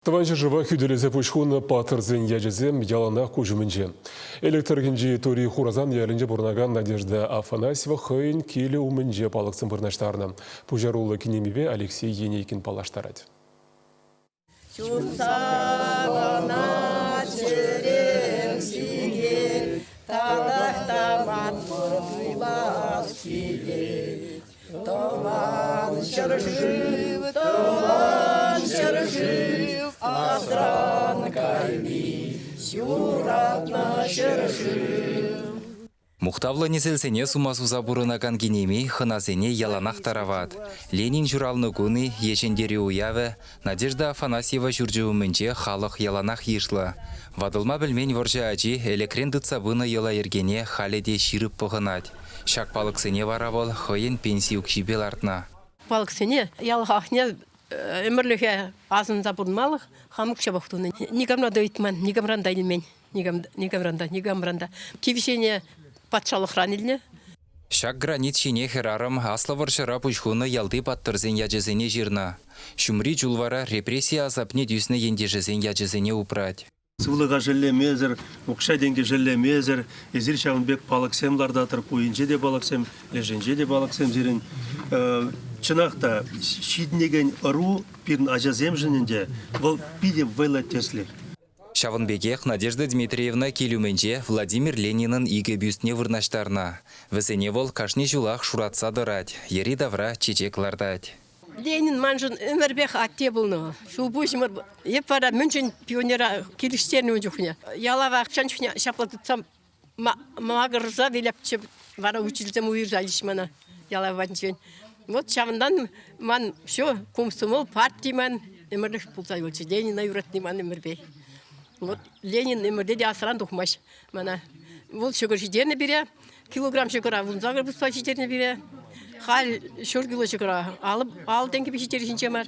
Тыванчы жыва хүделезе пұшқуны патырзен ежізем ялана көжімінже. Электргенжи Тори Хуразан елінже бұрнаган Надежда Афанасьева хойын келі умінже палықсын бірнаштарына. Пұжарулы кенемеве Алексей Енейкин палаштарады. Мұқтавлы незелсене сумасу забурынаган генеме хыназене яланақ тарават. Ленин журалны күні ешендері уявы, Надежда Афанасьева жүржуімінже халық яланақ ешлі. Вадылма білмен варжа ажи элекрен дыцабыны ела ергене халеде ширып бұғынат. Шак палықсене варавол хойын пенсию кшибел артна. Палықсене ялғақне өмірліге азын забурмалық хамық шабақтуны. Нигамрада үйтман, нигамранда илмен, нигамранда. Кивишене патшалық ранилне. Шак гранит шине херарым аславар шара пучхуны ялды паттырзен яджезене жирна. Шумри жулвара репрессия азапне дюсны ендежезен яджезене упрать. Сывлыға жіллемезір, мұқша денге жіллемезір, езір шағынбек балықсемлардатыр, пойынже де балықсем, леженже де балықсем зерін. Чынақта, шиднеген ұру пирн ажазем жынінде, бұл биде вайлат теслер. Шавынбекех Надежда Дмитриевна келуменже Владимир Ленинын иге бюстне вырнаштарна. Весене вол кашни жулах шуратса дырать, ери давра чечеклардать. Ленин манжын өмірбек атте бұлны. Шул бұшымыр, еп бара мүншін пионера келіштерін өңжіқіне. Ялава ақшаншықне шаплатытсам, мағырза велепчіп, бара училзем уйырзалиш мана. Ялава ванчен. Вот шавындан ман шо комсомол партий ман өмірлік бұлсай болчы. Ленина юратны ман өмірбек. Вот Ленин өмірде де асыран тұқмаш. Мана, ол шөгір жидеріне бере, килограмм шөгіра, бұл зағыр бұспа жидеріне бере. Хал шөргілі шөгіра, ал дәңгі бешетері жінче мар.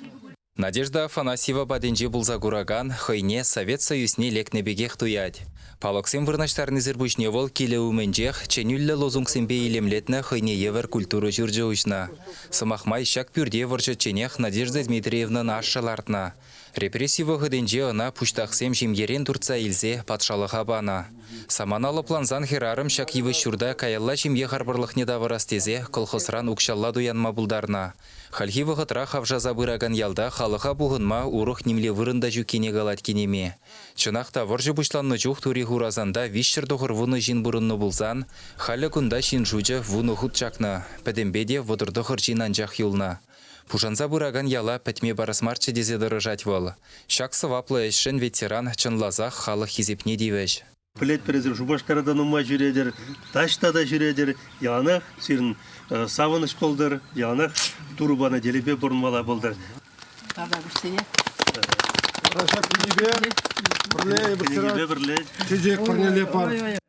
Надежда Афанасьева баденже бұлза гураган, хойне Совет Союзне лекнебегех туять. Палықсен вырнаштарын зірбушне вол келі уменжех, ченюллі лозунгсенбе илемлетні хойне евер культуру жүрджі ұшна. Самахмай шак пүрде варжы ченех Надежда Дмитриевна нашшалартна. Репрессивы ғыденже она пуштақсем жемерен турца илзе патшалыға бана. Саманалы планзан херарым шак евы шурда каялла жемге харбарлық недавырастезе колхозран укшалла дуянма бұлдарна. Хальхивы ғытра хавжа забыраган ялда халыға бұғынма урух немле вырында жүкене галат кенеме. Чынақта варжы бұшланны жүх тури хуразанда вишшір доғыр вуны жин бұрынны бұлзан, халі күнда шин жуджы вуны худ чакна, пәдембеде водырдығыр жинан жақ юлна. Пушанза бұраган яла пәтме барасмарчы дезе дырыжать вол. Шак сываплы әшшін ветеран чынлазақ халық хизепне дейвеш. Пілет перезір Жубашкарадан ұма жүредер, таштада жүредер, яланақ сирін савыныш болдыр, яланақ турубана делебе бұрынмала болдыр.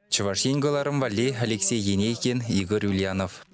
Чуваш енгіларым вали Алексей Енейкин, Игорь Ульянов.